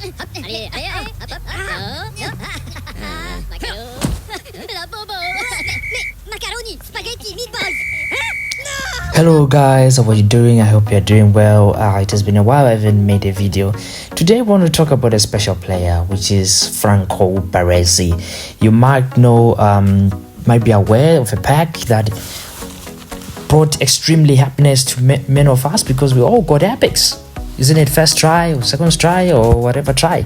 Allez, allez, hop, hop, la bobo. Mais macaroni, spaghetti, meatballs. Hello guys, how are you doing? I hope you're doing well. It has been a while I haven't made a video. Today I want to talk about a special player, which is Franco Baresi. You might know, might be aware of a pack that brought extremely happiness to many of us because we all got epics. Isn't it first try or second try or whatever try?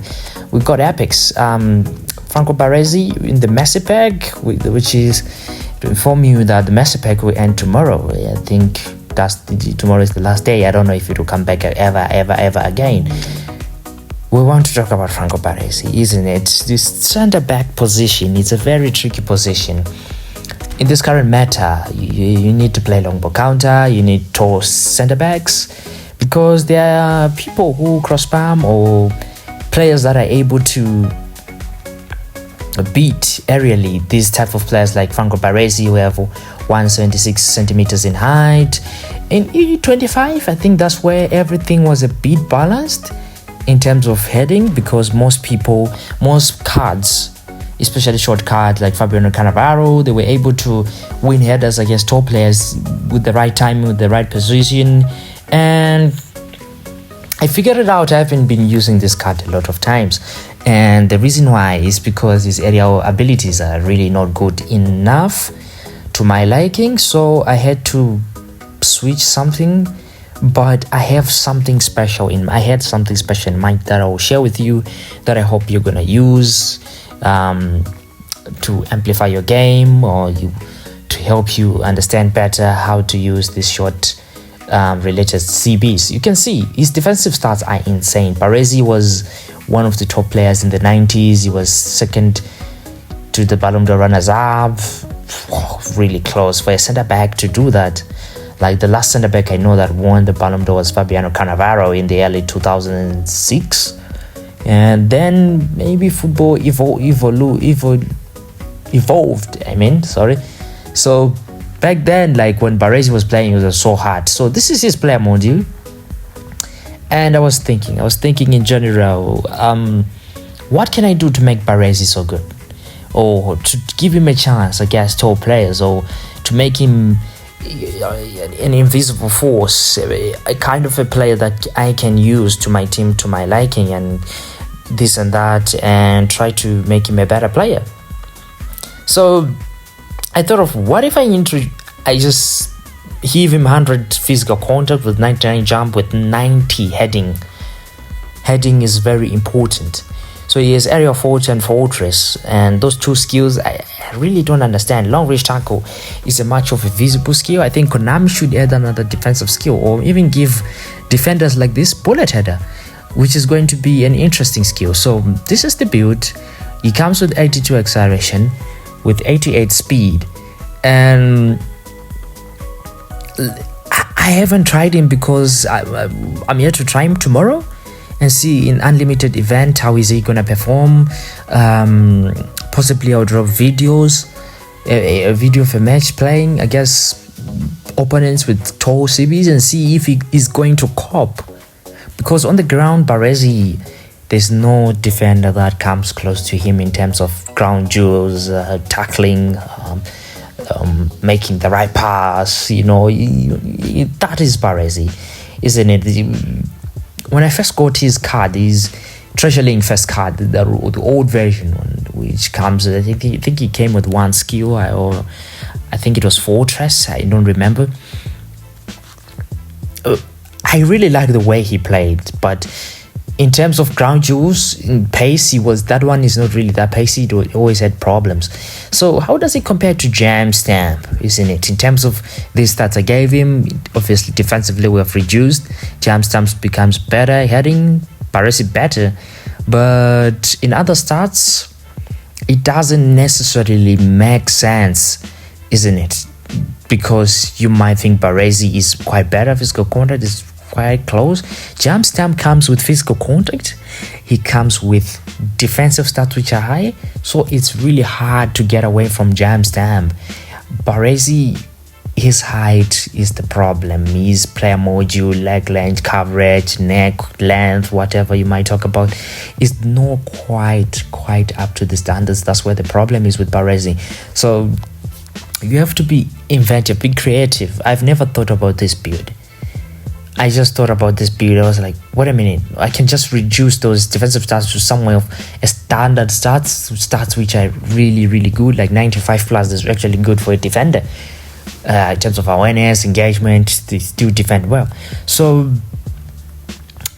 We got epics. Franco Baresi in the Messi pack, which is to inform you that the Messi pack will end tomorrow. I think tomorrow is the last day. I don't know if it will come back ever again. We want to talk about Franco Baresi, isn't it? This center back position, it's a very tricky position. In this current meta, you need to play long ball counter, you need tall center backs, because there are people who cross palm or players that are able to beat aerially these type of players like Franco Baresi, who have 176 centimeters in height. In E25, I think that's where everything was a bit balanced in terms of heading, because most cards, especially short cards like Fabiano Cannavaro, they were able to win headers against top players with the right timing, with the right position. And I figured it out. I haven't been using this card a lot of times, and the reason why is because his aerial abilities are really not good enough to my liking, so I had to switch something. But I have something special in mind that I will share with you, that I hope you're gonna use to amplify your game, or to help you understand better how to use this short related CBs. You can see his defensive stats are insane. Baresi was one of the top players in the 90s. He was second to the Ballon d'Or runners-up. Really close for a center back to do that. Like the last center back I know that won the Ballon d'Or was Fabiano Cannavaro in the early 2006. And then maybe football evolved. So back then, like when Baresi was playing, it was so hard. So this is his player module. And I was thinking in general, what can I do to make Baresi so good? Or to give him a chance against top players, or to make him an invisible force, a kind of a player that I can use to my team, to my liking, and this and that, and try to make him a better player. So I thought of, what if I just give him 100 physical contact with 99 jump with 90 heading. Heading is very important. So he has area force and fortress, and those two skills I really don't understand. Long range tackle is a much of a visible skill. I think Konami should add another defensive skill, or even give defenders like this bullet header, which is going to be an interesting skill. So this is the build. He comes with 82 acceleration, with 88 speed, and I haven't tried him because I'm here to try him tomorrow and see in unlimited event how is he gonna perform. Possibly I'll drop videos, a video of a match playing against opponents with tall CBs, and see if he is going to cop. Because on the ground, Baresi, there's no defender that comes close to him in terms of ground jewels, tackling, making the right pass. That is Baresi, isn't it? When I first got his card, his Treasure Link first card, the old version, which comes, I think he came with one skill, or I think it was Fortress, I don't remember. I really like the way he played, but in terms of ground jewels, in pace, that one is not really that pacey. It always had problems. So how does it compare to Jam Stamp, isn't it? In terms of these stats I gave him, obviously defensively we have reduced. Jam Stamp becomes better, heading, Baresi better. But in other stats, it doesn't necessarily make sense, isn't it? Because you might think Baresi is quite better, physical contact is quite close. Jam Stamp comes with physical contact, he comes with defensive stats which are high, so it's really hard to get away from Jam Stamp. Baresi his height is the problem. His player module, leg length, coverage, neck length, whatever you might talk about, is not quite up to the standards. That's where the problem is with Baresi. So you have to be inventive, be creative. I've never thought about this build. I just thought about this build. I was like, wait a minute, I can just reduce those defensive stats to somewhere of a standard stats which are really good, like 95 plus is actually good for a defender. In terms of awareness, engagement, they still defend well. So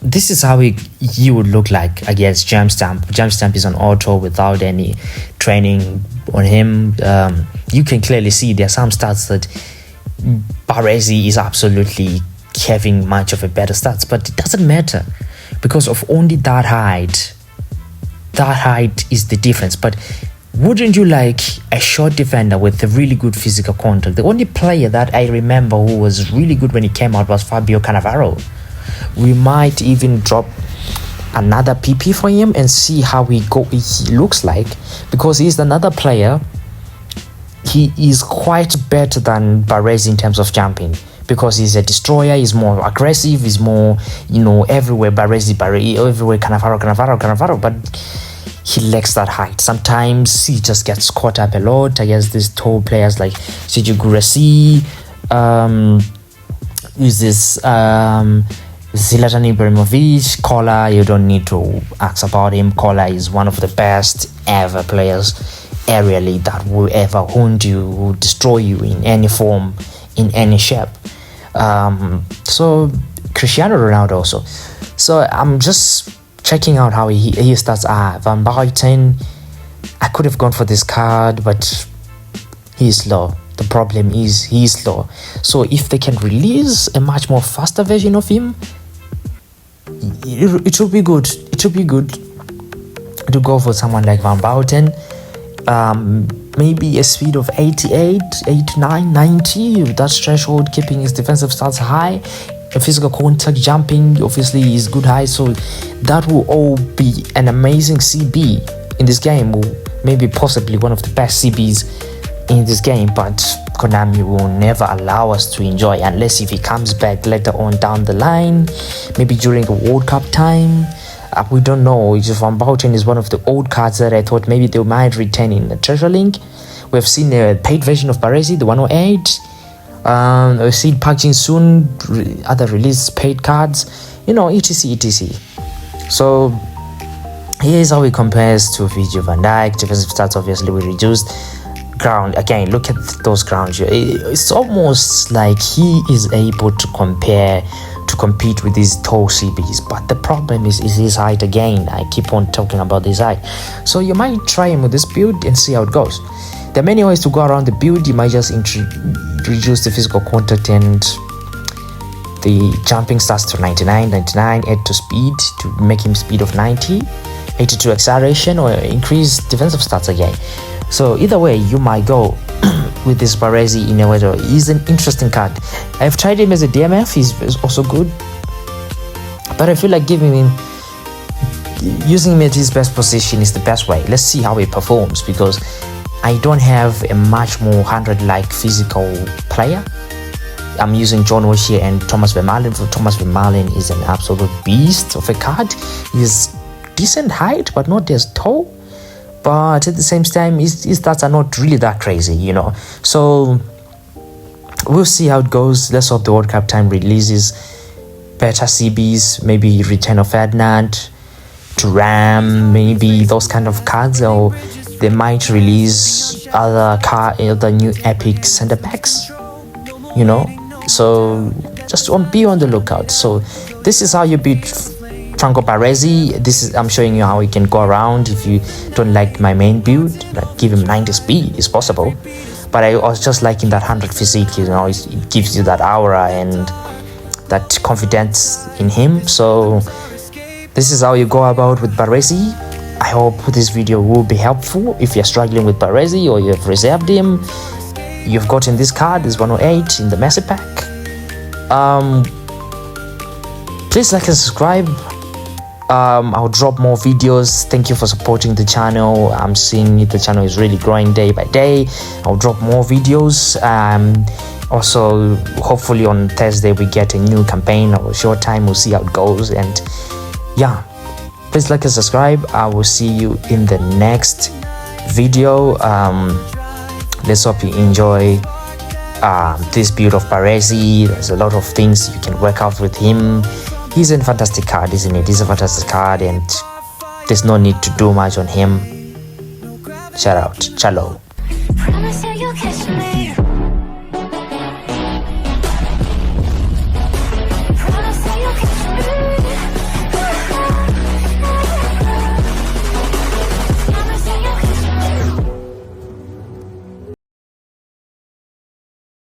this is how he would look like against Jam Stamp. Jam Stamp is on auto without any training on him. You can clearly see there are some stats that Baresi is absolutely having much of a better stats, but it doesn't matter because of only that height. That height is the difference. But wouldn't you like a short defender with a really good physical contact? The only player that I remember who was really good when he came out was Fabio Cannavaro. We might even drop another PP for him and see how he looks like, because he's another player. He is quite better than Baresi in terms of jumping, because he's a destroyer, he's more aggressive, he's more, everywhere Baresi, everywhere Cannavaro, but he lacks that height. Sometimes he just gets caught up a lot against these tall players like Sergio Baresi, Zlatan Ibrahimovic. Kola, you don't need to ask about him. Kola is one of the best ever players aerially that will ever wound you, will destroy you in any form, in any shape. So Cristiano Ronaldo also. So I'm just checking out how his stats are. Van Basten, I could have gone for this card, but he's slow. The problem is he's slow. So if they can release a much more faster version of him, it should be good. It should be good to go for someone like Van Basten. Maybe a speed of 88, 89, 90, that threshold, keeping his defensive stats high. A physical contact, jumping, obviously is good high. So that will all be an amazing CB in this game. Maybe possibly one of the best CBs in this game, but Konami will never allow us to enjoy unless if he comes back later on down the line, maybe during a World Cup time. We don't know. Van Basten is one of the old cards that I thought maybe they might retain in the Treasure Link. We've seen a paid version of Baresi, the 108. We've seen Park Jin-soon, other release paid cards, etc. So here's how it compares to Virgil van Dijk. Defensive stats obviously we reduced. Ground, again, look at those grounds. It's almost like he is able to compete with these tall CBs, but the problem is his height again. I keep on talking about this height. So you might try him with this build and see how it goes. There are many ways to go around the build. You might just reduce the physical contact and the jumping stats to 99, add to speed to make him speed of 90, 82 acceleration, or increase defensive stats again. So either way, you might go with this Baresi in a way. He's an interesting card. I've tried him as a DMF, he's also good, but I feel like using him at his best position is the best way. Let's see how he performs, because I don't have a much more 100-like physical player. I'm using John O'Shea and Thomas Vermaelen. Thomas Vermaelen is an absolute beast of a card. He's decent height, but not as tall. But at the same time, his stats are not really that crazy, So we'll see how it goes. Let's hope the World Cup time releases better CBs, maybe return of Ferdinand, Thuram, maybe those kind of cards, or they might release other new epic center backs, So just be on the lookout. So this is how you beat Franco Baresi. I'm showing you how he can go around. If you don't like my main build, like give him 90 speed, it's possible. But I was just liking that 100 physique, it gives you that aura and that confidence in him. So this is how you go about with Baresi. I hope this video will be helpful. If you're struggling with Baresi or you've reserved him, you've gotten this card, this 108 in the Messi pack. Please like and subscribe. I'll drop more videos. Thank you for supporting the channel. I'm seeing the channel is really growing day by day. I'll drop more videos. Also, hopefully on Thursday we get a new campaign or short time. We'll see how it goes. And yeah, please like and subscribe. I will see you in the next video. Let's hope you enjoy this build of Baresi. There's a lot of things you can work out with him. He's a fantastic card, isn't it? He's a fantastic card, and there's no need to do much on him. Shout out. Chalo.